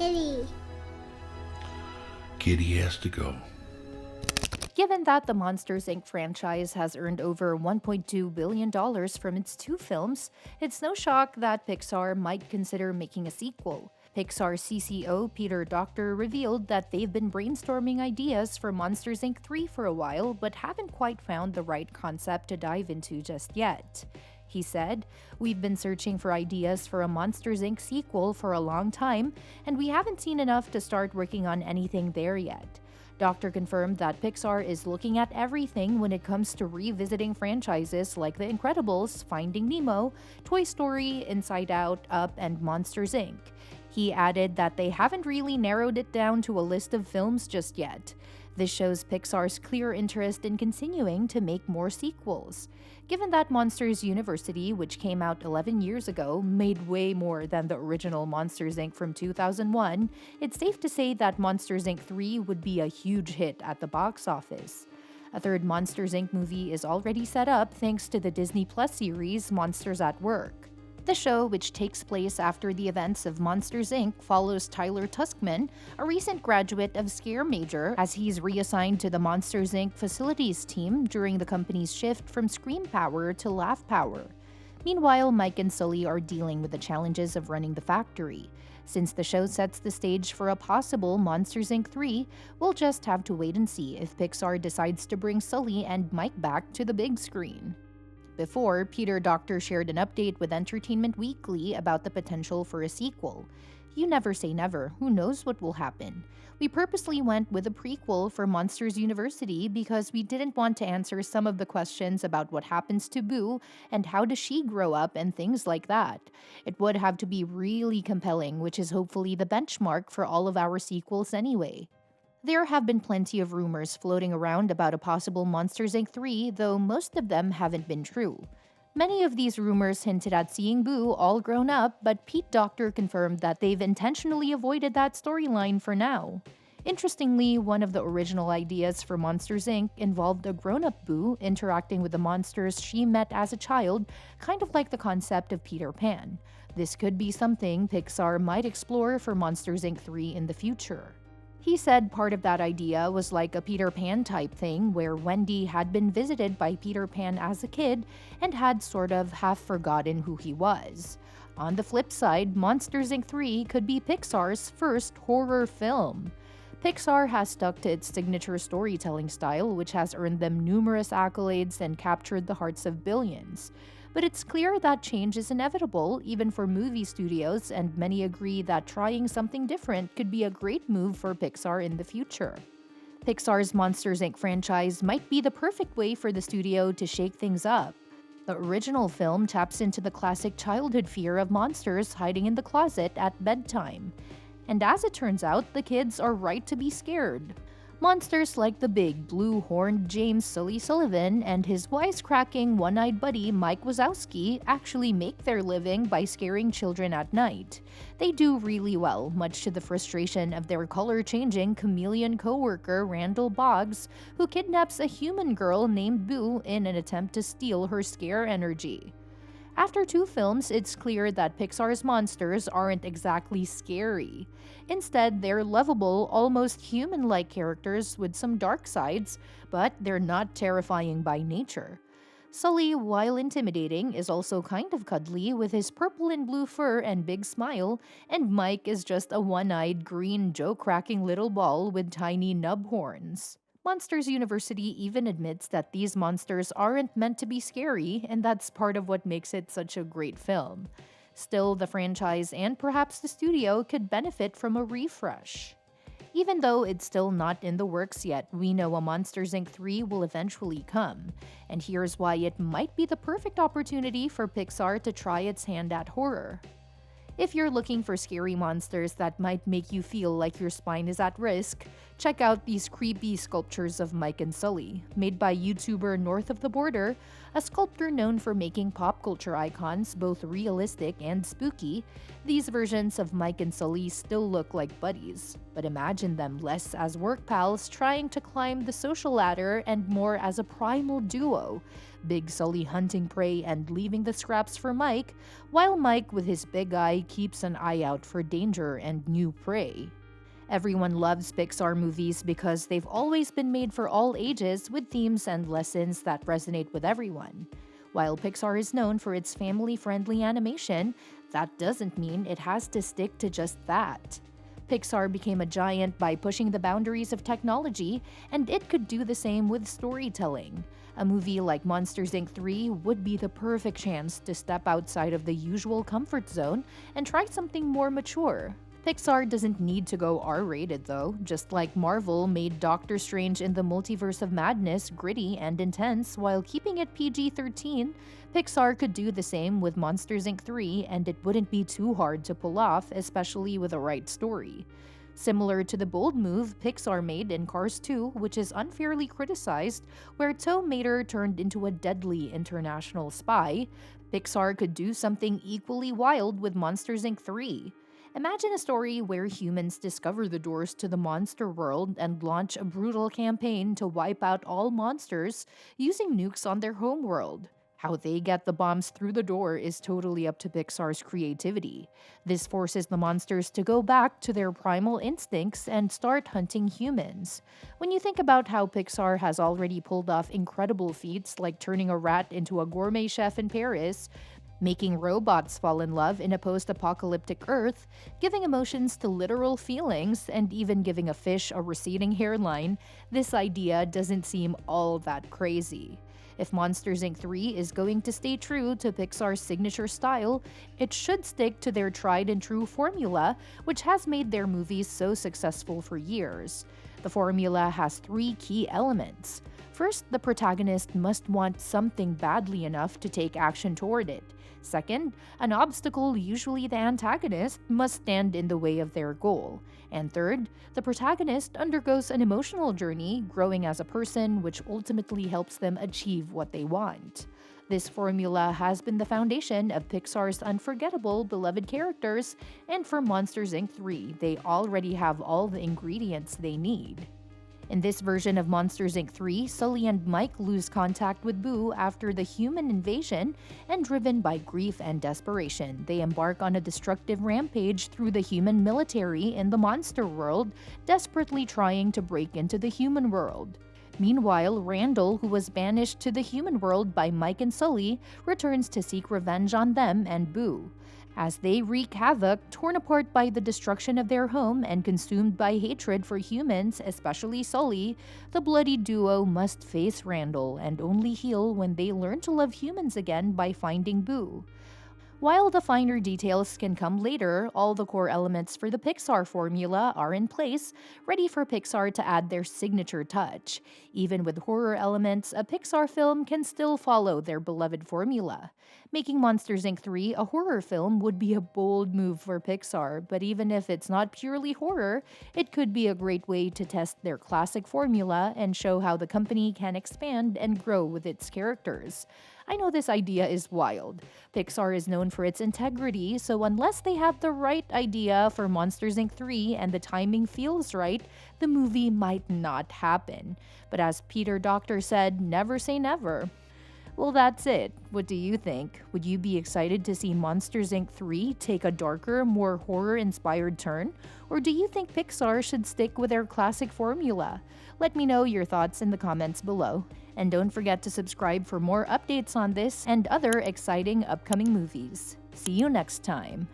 Kitty. Kitty has to go. Given that the Monsters, Inc. franchise has earned over $1.2 billion from its 2 films, it's no shock that Pixar might consider making a sequel. Pixar CCO Peter Docter revealed that they've been brainstorming ideas for Monsters, Inc. 3 for a while, but haven't quite found the right concept to dive into just yet. He said, "We've been searching for ideas for a Monsters, Inc. sequel for a long time, and we haven't seen enough to start working on anything there yet." Docter confirmed that Pixar is looking at everything when it comes to revisiting franchises like The Incredibles, Finding Nemo, Toy Story, Inside Out, Up, and Monsters, Inc. He added that they haven't really narrowed it down to a list of films just yet. This shows Pixar's clear interest in continuing to make more sequels. Given that Monsters University, which came out 11 years ago, made way more than the original Monsters, Inc. from 2001, it's safe to say that Monsters, Inc. 3 would be a huge hit at the box office. A third Monsters, Inc. movie is already set up thanks to the Disney Plus series Monsters at Work. The show, which takes place after the events of Monsters, Inc., follows Tyler Tuskman, a recent graduate of Scare Major, as he's reassigned to the Monsters, Inc. facilities team during the company's shift from Scream Power to Laugh Power. Meanwhile, Mike and Sulley are dealing with the challenges of running the factory. Since the show sets the stage for a possible Monsters, Inc. 3, we'll just have to wait and see if Pixar decides to bring Sulley and Mike back to the big screen. Before, Peter Docter shared an update with Entertainment Weekly about the potential for a sequel. "You never say never, who knows what will happen. We purposely went with a prequel for Monsters University because we didn't want to answer some of the questions about what happens to Boo and how does she grow up and things like that. It would have to be really compelling, which is hopefully the benchmark for all of our sequels anyway." There have been plenty of rumors floating around about a possible Monsters, Inc. 3, though most of them haven't been true. Many of these rumors hinted at seeing Boo all grown up, but Pete Docter confirmed that they've intentionally avoided that storyline for now. Interestingly, one of the original ideas for Monsters, Inc. involved a grown-up Boo interacting with the monsters she met as a child, kind of like the concept of Peter Pan. This could be something Pixar might explore for Monsters, Inc. 3 in the future. He said part of that idea was like a Peter Pan type thing where Wendy had been visited by Peter Pan as a kid and had sort of half forgotten who he was. On the flip side, Monsters, Inc. 3 could be Pixar's first horror film. Pixar has stuck to its signature storytelling style, which has earned them numerous accolades and captured the hearts of billions. But it's clear that change is inevitable, even for movie studios, and many agree that trying something different could be a great move for Pixar in the future. Pixar's Monsters, Inc. franchise might be the perfect way for the studio to shake things up. The original film taps into the classic childhood fear of monsters hiding in the closet at bedtime. And as it turns out, the kids are right to be scared. Monsters like the big, blue-horned James Sullivan and his wisecracking, one-eyed buddy Mike Wazowski actually make their living by scaring children at night. They do really well, much to the frustration of their color-changing chameleon co-worker Randall Boggs, who kidnaps a human girl named Boo in an attempt to steal her scare energy. After 2 films, it's clear that Pixar's monsters aren't exactly scary. Instead, they're lovable, almost human-like characters with some dark sides, but they're not terrifying by nature. Sulley, while intimidating, is also kind of cuddly with his purple and blue fur and big smile, and Mike is just a one-eyed, green, joke-cracking little ball with tiny nub horns. Monsters University even admits that these monsters aren't meant to be scary, and that's part of what makes it such a great film. Still, the franchise and perhaps the studio could benefit from a refresh. Even though it's still not in the works yet, we know a Monsters, Inc. 3 will eventually come. And here's why it might be the perfect opportunity for Pixar to try its hand at horror. If you're looking for scary monsters that might make you feel like your spine is at risk, check out these creepy sculptures of Mike and Sulley, made by YouTuber North of the Border, a sculptor known for making pop culture icons both realistic and spooky. These versions of Mike and Sulley still look like buddies, but imagine them less as work pals trying to climb the social ladder and more as a primal duo. Big Sully hunting prey and leaving the scraps for Mike, while Mike with his big eye keeps an eye out for danger and new prey. Everyone loves Pixar movies because they've always been made for all ages with themes and lessons that resonate with everyone. While Pixar is known for its family-friendly animation, that doesn't mean it has to stick to just that. Pixar became a giant by pushing the boundaries of technology, and it could do the same with storytelling. A movie like Monsters, Inc. 3 would be the perfect chance to step outside of the usual comfort zone and try something more mature. Pixar doesn't need to go R-rated though, just like Marvel made Doctor Strange in the Multiverse of Madness gritty and intense while keeping it PG-13, Pixar could do the same with Monsters, Inc. 3 and it wouldn't be too hard to pull off, especially with the right story. Similar to the bold move Pixar made in Cars 2, which is unfairly criticized, where Tow Mater turned into a deadly international spy, Pixar could do something equally wild with Monsters, Inc. 3. Imagine a story where humans discover the doors to the monster world and launch a brutal campaign to wipe out all monsters using nukes on their homeworld. How they get the bombs through the door is totally up to Pixar's creativity. This forces the monsters to go back to their primal instincts and start hunting humans. When you think about how Pixar has already pulled off incredible feats like turning a rat into a gourmet chef in Paris, making robots fall in love in a post-apocalyptic Earth, giving emotions to literal feelings, and even giving a fish a receding hairline, this idea doesn't seem all that crazy. If Monsters, Inc. 3 is going to stay true to Pixar's signature style, it should stick to their tried-and-true formula, which has made their movies so successful for years. The formula has 3 key elements. First, the protagonist must want something badly enough to take action toward it. Second, an obstacle, usually the antagonist, must stand in the way of their goal. And third, the protagonist undergoes an emotional journey, growing as a person, which ultimately helps them achieve what they want. This formula has been the foundation of Pixar's unforgettable beloved characters, and for Monsters, Inc. 3, they already have all the ingredients they need. In this version of Monsters, Inc. 3, Sully and Mike lose contact with Boo after the human invasion, and driven by grief and desperation, they embark on a destructive rampage through the human military in the monster world, desperately trying to break into the human world. Meanwhile, Randall, who was banished to the human world by Mike and Sully, returns to seek revenge on them and Boo. As they wreak havoc, torn apart by the destruction of their home and consumed by hatred for humans, especially Sully, the bloody duo must face Randall and only heal when they learn to love humans again by finding Boo. While the finer details can come later, all the core elements for the Pixar formula are in place, ready for Pixar to add their signature touch. Even with horror elements, a Pixar film can still follow their beloved formula. Making Monsters, Inc. 3 a horror film would be a bold move for Pixar, but even if it's not purely horror, it could be a great way to test their classic formula and show how the company can expand and grow with its characters. I know this idea is wild. Pixar is known for its integrity, so unless they have the right idea for Monsters, Inc. 3 and the timing feels right, the movie might not happen. But as Pete Docter said, never say never. Well, that's it. What do you think? Would you be excited to see Monsters, Inc. 3 take a darker, more horror-inspired turn? Or do you think Pixar should stick with their classic formula? Let me know your thoughts in the comments below. And don't forget to subscribe for more updates on this and other exciting upcoming movies. See you next time.